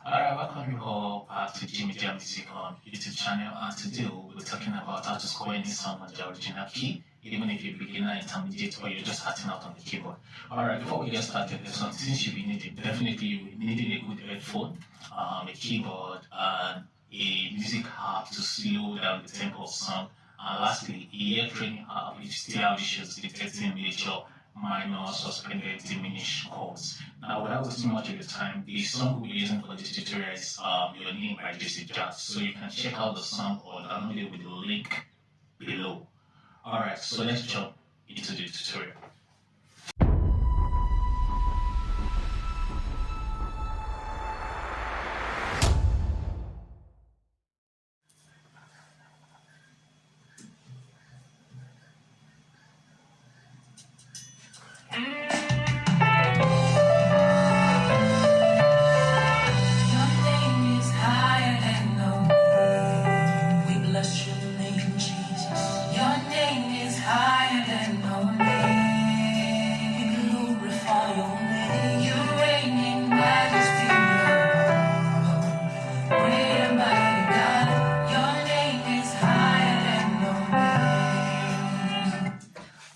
Alright, welcome you all back to Jimmy Jam Music on YouTube channel, and today we'll be talking about how to score any song on the original key, even if you're beginner, intermediate, or you're just starting out on the keyboard. Alright, before we get started, there's some things you'll be needing. Definitely you will need a good headphone, a keyboard, and a music app to slow down the tempo of song. And lastly, a ear training app which still shows detecting major, minor, suspended, diminished chords. Now, without wasting much of your time, the song we'll be using for this tutorial is Your Name by Juicy Jazz. So you can check out the song or download it with the link below. Alright, so let's jump into the tutorial.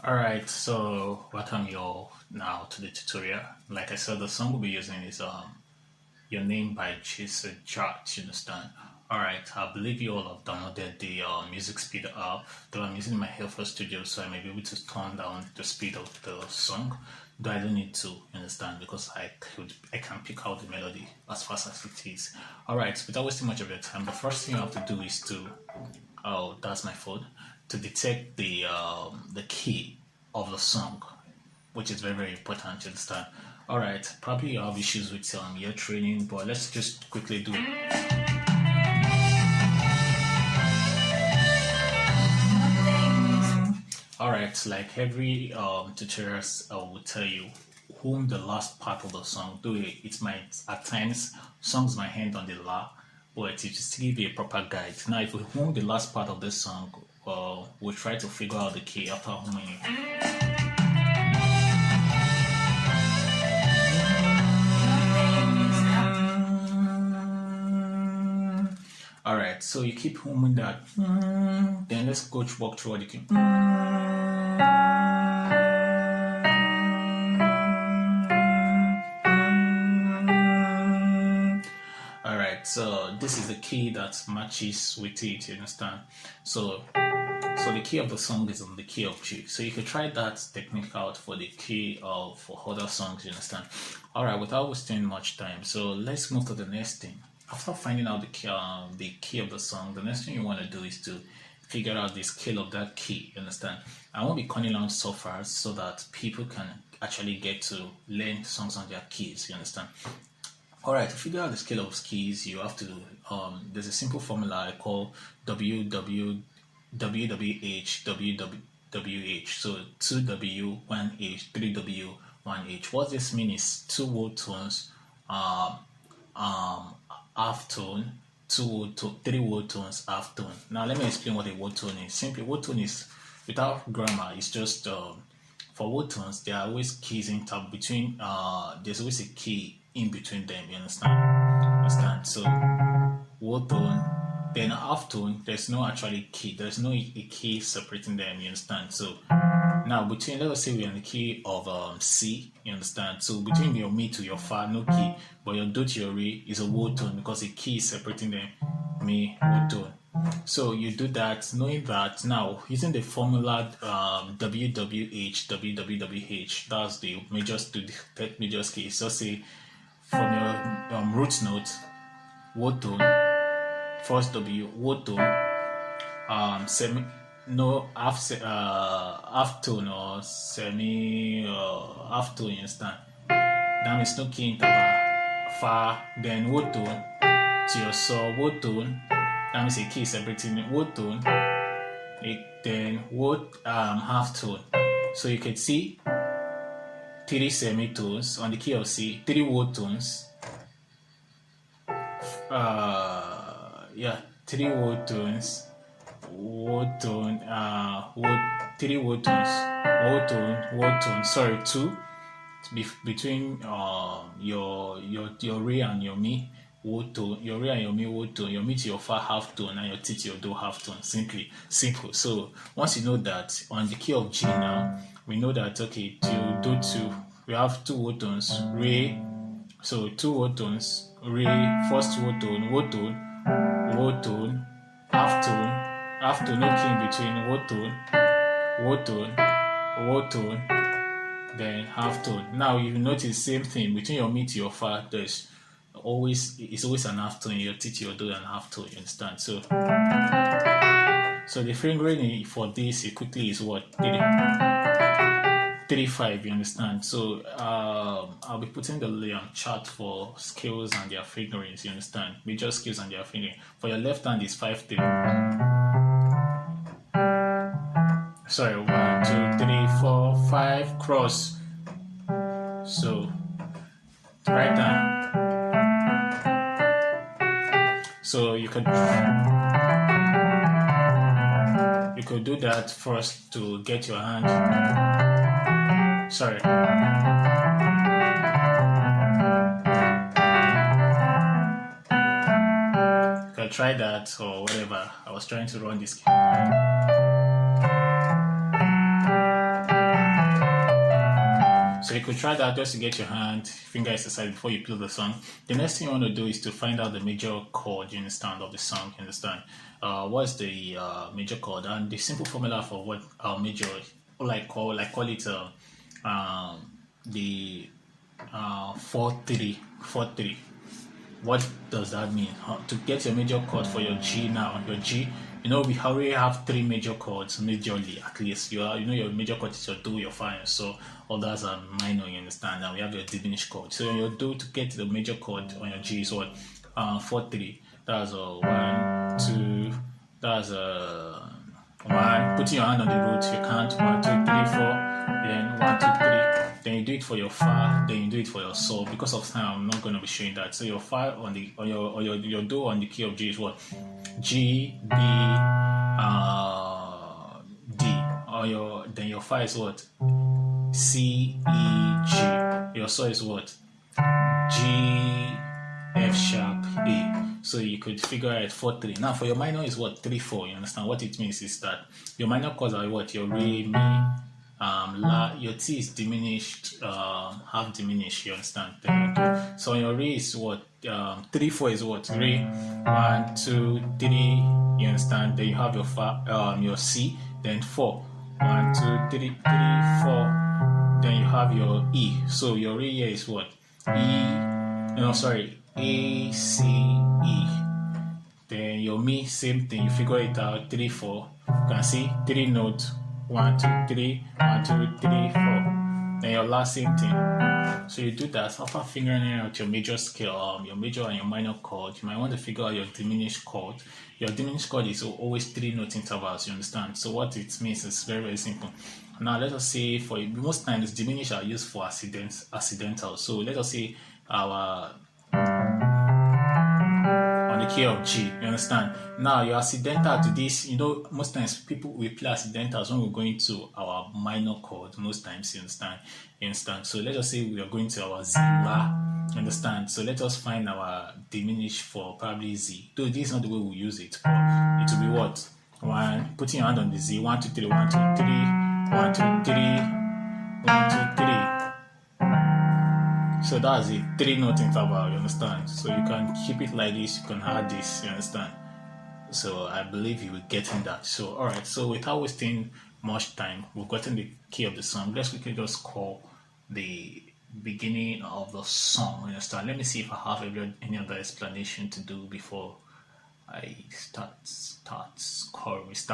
Alright, so welcome you all now to the tutorial. Like I said, the song we'll be using is Your Name by Juicy Jazz, you understand? Alright, I believe you all have downloaded the music speed app. Though I'm using my Helfer Studio, so I may be able to turn down the speed of the song. Though I don't need to, you understand, because I can pick out the melody as fast as it is. Alright, without wasting much of your time, the first thing you have to do is to, oh, that's my phone, to detect the key of the song, which is very, very important to understand. Alright, probably you have issues with ear training, but let's just quickly do it. Alright, like every tutorials, I will tell you whom the last part of the song, though it might at times songs might end on the la, but it just to give you a proper guide. Now if we hum the last part of this song, we'll try to figure out the key after humming it. Alright, so you keep humming that. Then let's walk through the key. Alright, so this is the key that matches with it, you understand? So the key of the song is on the key of G. So you could try that technique out for the key of for other songs, you understand? Alright, without wasting much time, so let's move to the next thing. After finding out the key of the song, the next thing you want to do is to figure out the scale of that key, you understand? I won't be calling out so far so that people can actually get to learn songs on their keys, you understand? Alright, to figure out the scale of keys, you have to, there's a simple formula I call WWH. So 2W, 1H, 3W, 1H. What this means is 2 whole tones, half tone, 3 whole tones, half tone. Now let me explain what a whole tone is. Simply, whole tone is, without grammar, it's just for whole tones there are always keys in between. There's always a key in between them. You understand? So whole tone, then half tone. There's no actually key. There's no a key separating them. You understand? So now between, let us say we're in the key of C, you understand? So between your mi to your fa, no key, but your do to your re is a whole tone because a key is separating them, mi, whole tone. So you do that, knowing that now using the formula WWH, WWWH, that's the majors to the majors key. So say from your root note, whole tone, first W, whole tone, semi, no half tone or semi half tone, you understand? That means no key interval, fa, then whole tone to your saw, whole tone. That means a key separating whole tone, then whole half tone. So you can see 3 semitones on the key of C, 3 whole tones. 3 whole tones, whole tone, 3 whole tones, whole tone. Sorry, 2 between your re and your mi. whole tone, your re and your mi whole tone, your mi to your fa half tone, and your ti to your do half tone. Simply simple. So once you know that on the key of G now, we know that okay, to do two, we have two whole tones, re. So two whole tones, re, first whole tone, half tone, no key in between, whole tone, whole tone, then half tone. Now you notice same thing between your mi to your fa. It's always an half tone. Your ti to your do and half tone. You understand? So the fingering for this quickly is what 3 5. You understand? So I'll be putting the chart for scales and their fingerings. You understand? Major scales and their fingering. For your left hand is 5 3. Sorry, 1 2 3 4 5 cross. So right hand. So you could do that first to get your hand. Sorry. You can try that or whatever. I was trying to run this. So you could try that just to get your hand, finger exercise before you play the song. The next thing you want to do is to find out the major chord, you understand, of the song, you understand. What's the major chord? And the simple formula for what major, call it the 4-3. What does that mean? To get your major chord for your G now, your G, we already have 3 major chords, majorly at least. Your major chord is your do, your fa, and so others are minor, you understand. Now we have your diminished chord. So your do to get the major chord on your G is what? 4-3. That's a 1 2. That's a 1. Putting your hand on the root, you count 1 2 3 4. Then 1 2 3. Then you do it for your fa, then you do it for your sol. Because of time, I'm not going to be showing that. So your fa on your do on the key of G is what? G, B, D. Then your fa is what? C, E, G. Your sol is what? G, F sharp, A. So you could figure out 4-3. Now for your minor is what? 3-4. You understand? What it means is that your minor chords are what? Your re, mi, la. Your T is diminished, half diminished. You understand? So your re is what? 3-4 is what? Re, 1 2 3. You understand? Then you have your fa, your C, then 4. 1 2 3 4. Then you have your E. So your re here is what? A, C, E. Then your mi, same thing. You figure it out. 3-4. You can see 3 notes. 1 2 3. 1 2 3 4. Then your last same thing. So you do that after figuring out your major scale, your major and your minor chord. You might want to figure out your diminished chord. Your diminished chord is always 3 note intervals. You understand? So what it means is very, very simple. Now let us say for most times diminished are used for accidental. So let us say our on the key of G, you understand? Now your accidental to this, most times people we play accidentals when we're going to our minor chord, most times, you understand? So let us say we are going to our Z, La, you understand? So let us find our diminished for probably Z. Though this is not the way we use it, but it will be what? Putting your hand on the Z, 1 2 3, 1 2 3, 1 2 3, 1 2 3. So that's a 3 note interval, you understand? So you can keep it like this, you can add this, you understand? So I believe you will get in that. So alright, so without wasting much time, we've gotten the key of the song. Let's quickly just call the beginning of the song, you understand? Let me see if I have any other explanation to do before I start scoring this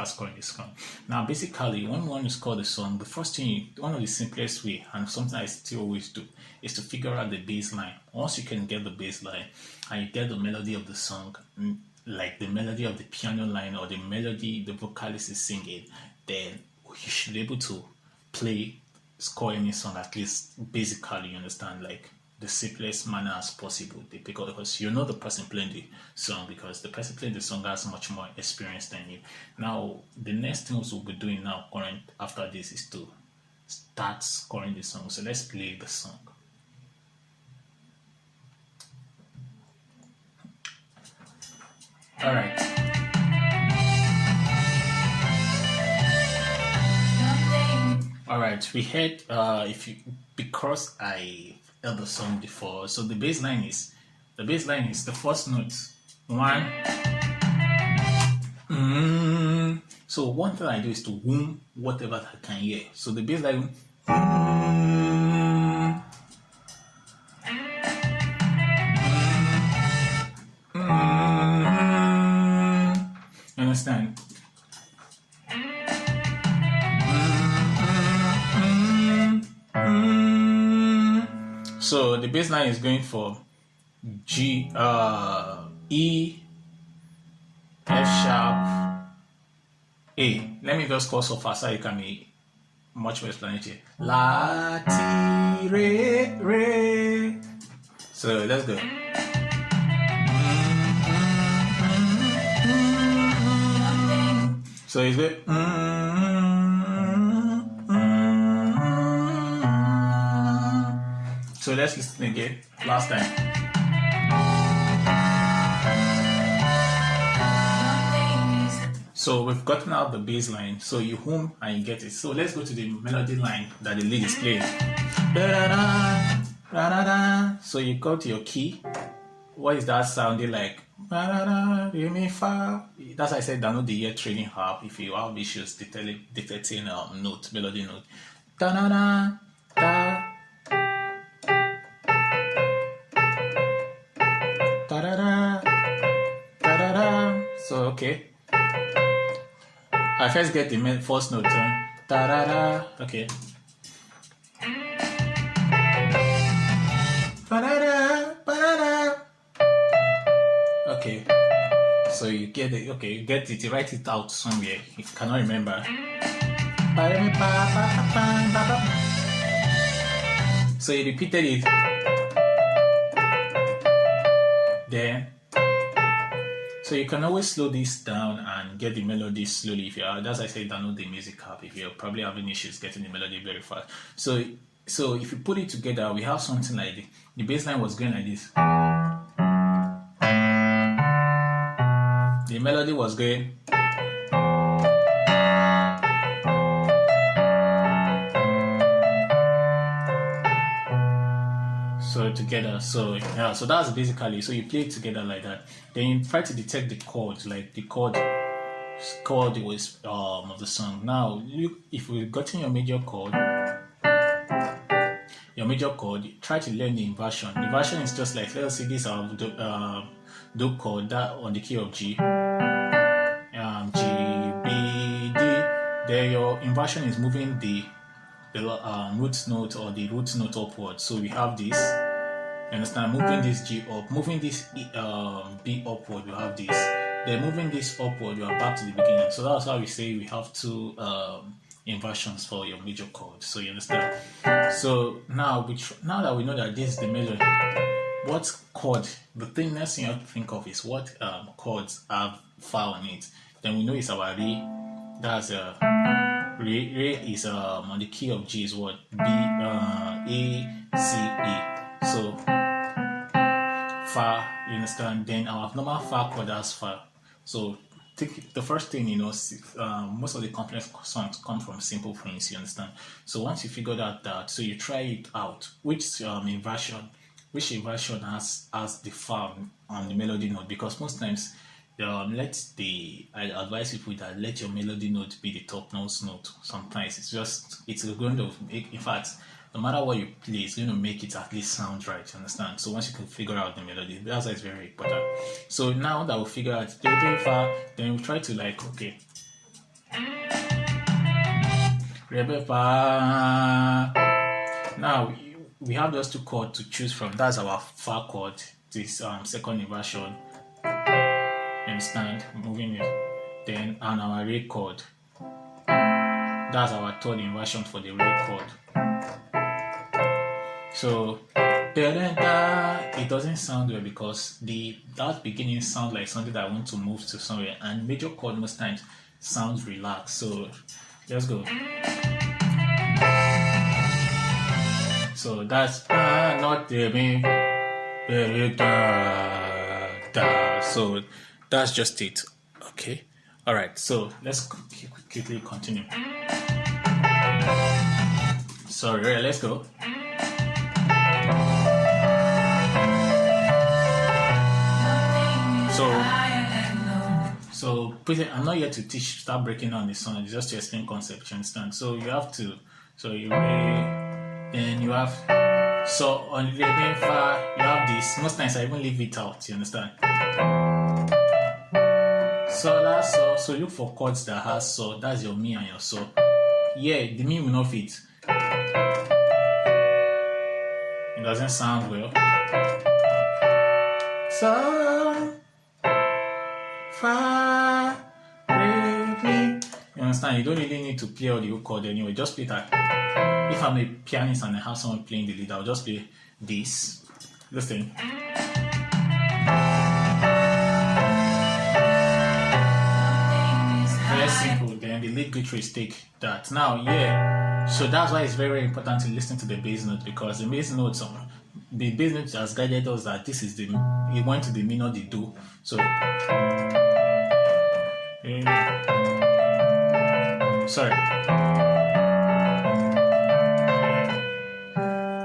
song. Now, basically, when one is called a song, the first thing, one of the simplest way, and something I still always do, is to figure out the bass line. Once you can get the bass line, and you get the melody of the song, like the melody of the piano line or the melody the vocalist is singing, then you should be able to score any song at least basically, you understand, like the simplest manner as possible, because you know the person playing the song, because the person playing the song has much more experience than you. Now the next things we'll be doing now after this is to start scoring the song. So let's play the song. All right. All right. We heard because I heard the song before. So the bass line is the first note. One. So one thing I do is to boom whatever I can hear. So the bass line. You understand? So the bass line is going for G, E, F sharp, A. Let me just call so fast so you can be much more explanatory. La, ti, re, re. So let's go. So it's good. So let's listen again. Last time. So we've gotten out the bass line. So you hum and you get it. So let's go to the melody line that the lead is playing. So you go to your key. What is that sounding like? That's why I said download the ear training app if you have issues detecting melody note. So okay, I first get the first note. Okay. Okay. So you get it. Okay, you get it. You write it out somewhere. If you cannot remember. So you repeated it. Then. So you can always slow this down and get the melody slowly. If you are, that's why I say download the music app. If you're probably having issues getting the melody very fast. So if you put it together, we have something like this. The bass line was going like this. The melody was going. So together, so that's basically, so you play it together like that. Then you try to detect the chord, like the chord was of the song. Now, if we've gotten your major chord, try to learn the inversion. The inversion is just like, let's see, this do chord that on the key of G, G, B, D. Then your inversion is moving the root note or the root note upward. So we have this. You understand? Moving this G up, moving this B upward. We have this. Then moving this upward, we are back to the beginning. So that's how we say we have two inversions for your major chord. So you understand? So now that we know that this is the major, what chord? The thing next thing you have to think of is what chords have fa on it. Then we know it's our re. That's Re is on the key of G is what? B, A, C, E. So fa, you understand? Then our normal fa chord has fa. So the first thing, most of the complex songs come from simple things, you understand? So once you figure that, so you try it out. Which inversion has the fa on the melody note? Because most times I advise people that let your melody note be the top note. Sometimes it's going to make, in fact, no matter what you play, it's going to make it at least sound right, you understand? So once you can figure out the melody, that's why it's very important. So now that we figure out the fa, then we try to okay. Now we have those two chords to choose from. That's our fa chord, this second inversion. Understand? Moving it. Then and our re chord. That's our third inversion for the re chord. So it doesn't sound well because that beginning sounds like something that I want to move to somewhere, and major chord most times sounds relaxed. So let's go. So that's not the me, da. So That's just it. Okay. All right. So let's quickly continue. Sorry. Right, let's go. So I'm not here to teach, start breaking down the song. It's just to explain concept. You understand? So you have to. So you then you have. So on the main far, you have this. Most times I even leave it out. You understand? So that's so. So look for chords that has so. That's your mi and your so. Yeah, the mi will not fit. It doesn't sound well. So fa re mi. You understand? You don't really need to play all the whole chord anyway. Just play that. If I'm a pianist and I have someone playing the lead, I'll just play this. Listen. Very simple. Then the lead guitarist take that. Now, yeah. So that's why it's very, very important to listen to the bass note, because the bass note has guided us that this is it went to the mi, not the do. So sorry.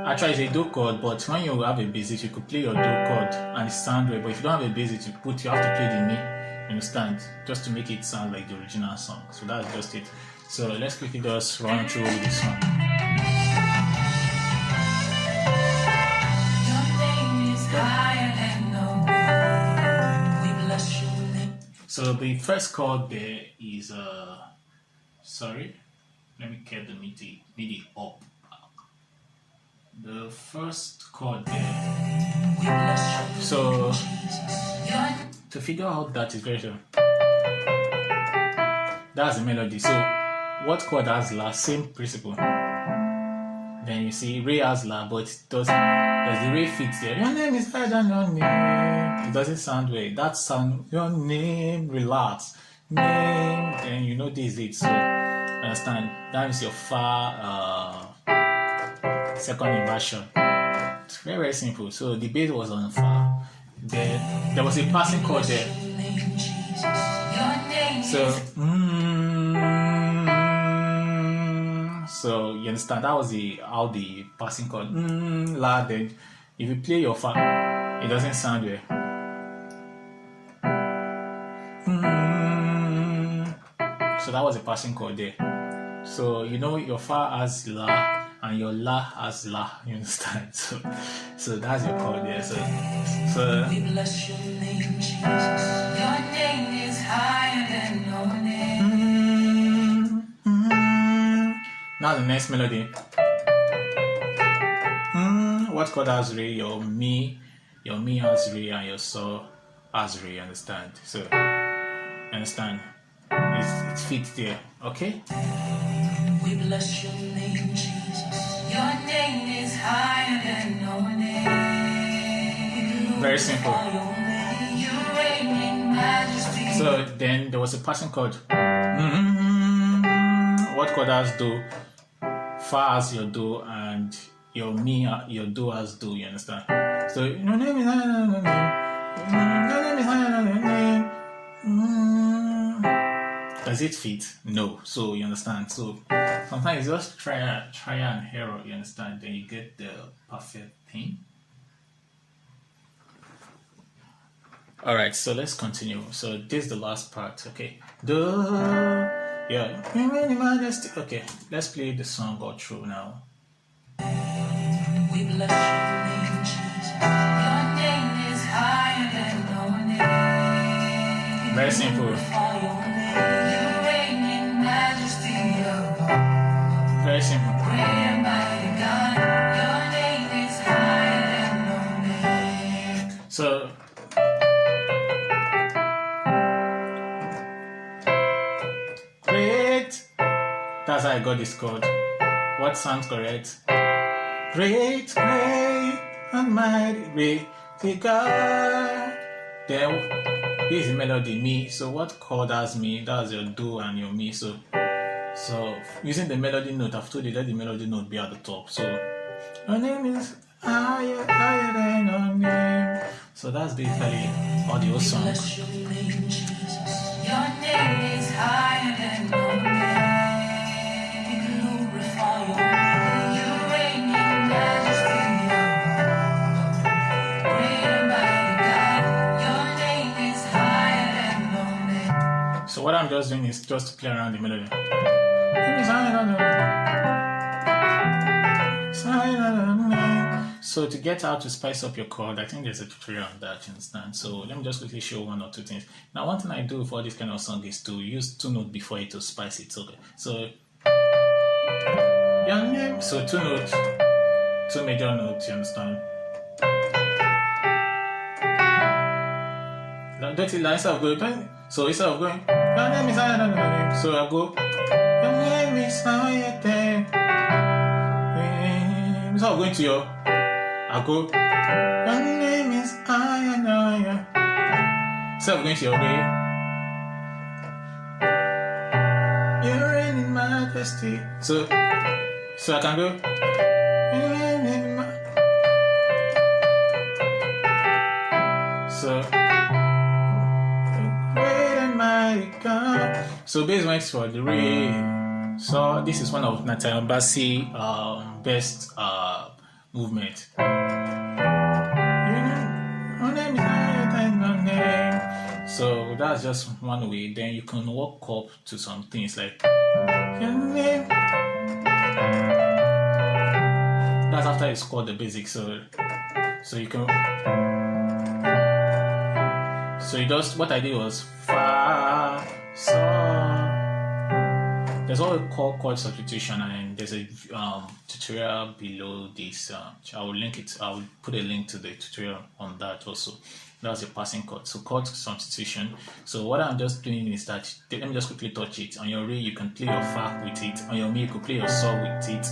Actually, it's a do chord, but when you have a bassist, you could play your do chord and it sounds well. But if you don't have a bassist, you have to play the mi. You understand? Just to make it sound like the original song. So that's just it. So let's quickly just run through the song. So the first chord there is sorry, let me get the MIDI up. The first chord there. So to figure out that is very sure. That's the melody. So what chord has la? Same principle. Then you see re has la, but does the re fit there? Your name is higher than your name. It doesn't sound well. That sound your name, relax. Name, and you know this is it. So understand that is your fa second inversion. It's very, very simple. So the bass was on fa. Then there was a passing chord there. So so you understand that was how the passing chord la. Then if you play your fa, it doesn't sound well. So that was a passing chord there. So you know your fa has la and your la has la. You understand? So that's your chord there. So we bless your name, Jesus. Your name is higher than your name. Now the next melody. What chord has re? Your mi has re and your so has re. Understand? So understand? It fits there. Okay. We bless your name, Jesus. Your name is higher than your name. Very simple. You reign in majesty. So then there was a passing chord. What chord has do? Fa has your do and your mi, your do has do. You understand? So your name is higher than your name. Your name is higher than your name. Does it fit? No. So you understand? So sometimes you just try and error, you understand? Then you get the perfect thing. Alright, so let's continue. So this is the last part, okay? Yeah. Okay, let's play the song all through now. We bless your name, Jesus. Your name is higher than your name. Very simple. Very simple. So great. That's how I got this chord. What sounds correct? Great, great, and mighty, God. Then this is the melody mi. So what chord has mi? That's your do and your mi. So using the melody note, I've told you let the melody note be at the top. So your name is higher than your name. So that's basically all the whole song. Your name is higher than your name. Glorify your name. You reign in majesty. Great and mighty God. Your name is higher than your name. So what I'm just doing is just to play around the melody. So to get how to spice up your chord, I think there's a tutorial on that, you understand? So let me just quickly show one or two things. Now, one thing I do for this kind of song is to use 2 notes before it to spice it. Okay, so so 2 notes, 2 major notes, you understand? That's it. Instead of going, so instead of going, your name is higher than your name. So I go, your name is higher than. Instead of going to your, I go, your name is higher than higher. Instead of going to your way, you reign in majesty. So I can go. So. So bass went for the re. So this is one of Nathaniel Bassey best movement. So that's just one way. Then you can walk up to some things like that's after you score the basic. So you can. So you just what I did was fa, so there's what we call chord substitution, and there's a tutorial below this. I will link it. I will put a link to the tutorial on that also. That's your passing chord. So chord substitution. So what I'm just doing is that let me just quickly touch it. On your re, you can play your fa with it. On your mi, you could play your sol with it.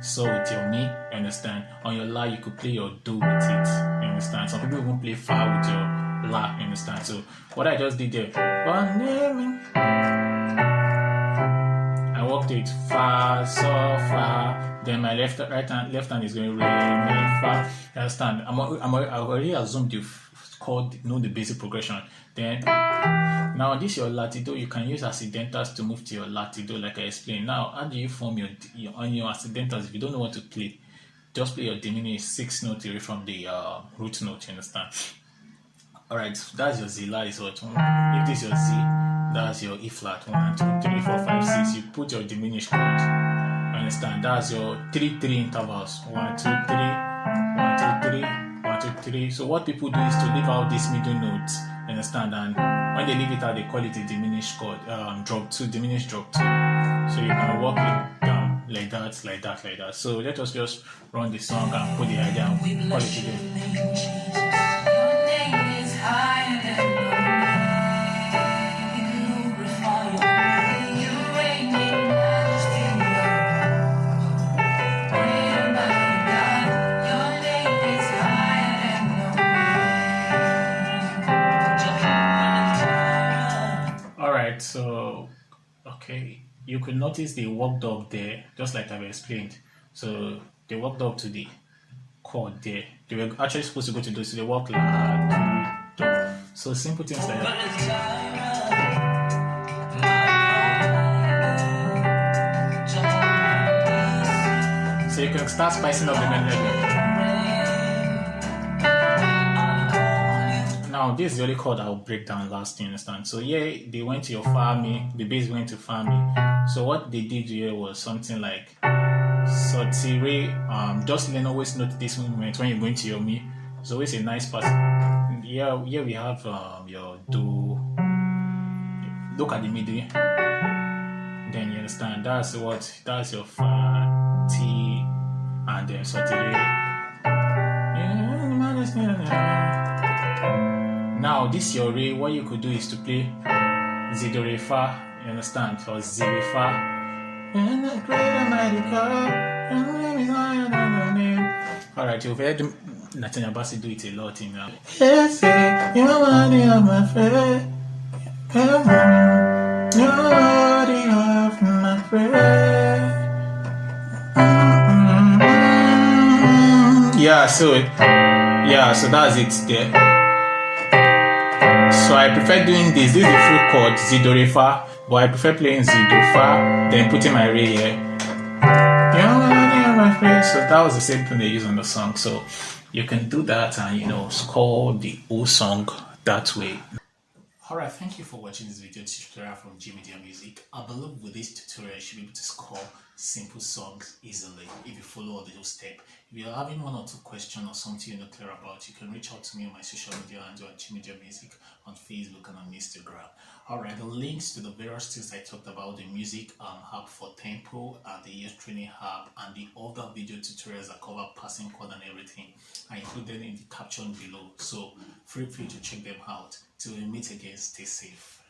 So with your mi, you understand. On your la, you could play your do with it. You understand. Some people won't play fa with your la, you understand? So what I just did there, I walked it fa, so, fa. Then my left hand is going re, mi, fa. You understand? I already assumed you've know the basic progression. Then now this your latido, you can use accidentals to move to your latido, like I explained. Now, how do you form your on your accidentals? If you don't know what to play, just play your diminished 6th note away from the root note. You understand? Alright, that's your Z. La is what? If this is your Z, that's your E flat. 1, 2, 3, 4, 5, 6. You put your diminished chord. You understand? That's your 3-3 intervals. 1, 2, 3, 1, 2, 3, 1, 2, 3. So what people do is to leave out these middle notes. You understand? And when they leave it out, they call it a diminished chord. Drop 2, diminished drop 2. So you can walk it down like that, like that, like that. So let us just run the song and put the idea and call it today. So, okay, you could notice they walked up there, just like I've explained. So they walked up to the chord there. They were actually supposed to go to do, so they walked la, do, do. So simple things like that. So you can start spicing up the melody. Now, this is the only chord I will break down last, you understand? So, yeah, they went to your fa mi, the bass went to fa mi. So, what they did here was something like so, ti, re. Just always note this movement when you're going to your mi. It's always a nice part. Here we have your do. Look at the MIDI. Then you understand that's your fa, ti, and then so, ti, re. Now, this your re, what you could do is to play Z, do, re, fa, you understand? Or Z, re, fa. Alright, you've heard Nathaniel Bassey do it a lot in now. Yes, you are worthy of my faith. You're worthy of my praise. Yeah, so that's it there. So I prefer doing this. This is the full chord, Z, do, re, fa. But I prefer playing Z, do, fa, then putting my re here. So that was the same thing they use on the song. So you can do that and score the whole song that way. Alright, thank you for watching this video tutorial from G Media Music. I believe with this tutorial you should be able to score simple songs easily if you follow all those steps. If you're having one or two questions or something you're not clear about, you can reach out to me on my social media handle at G Media Music on Facebook and on Instagram. Alright, the links to the various things I talked about, the music app for tempo and the ear training app and the other video tutorials that cover passing chord and everything are included in the caption below. So feel free to check them out. Till we meet again, stay safe.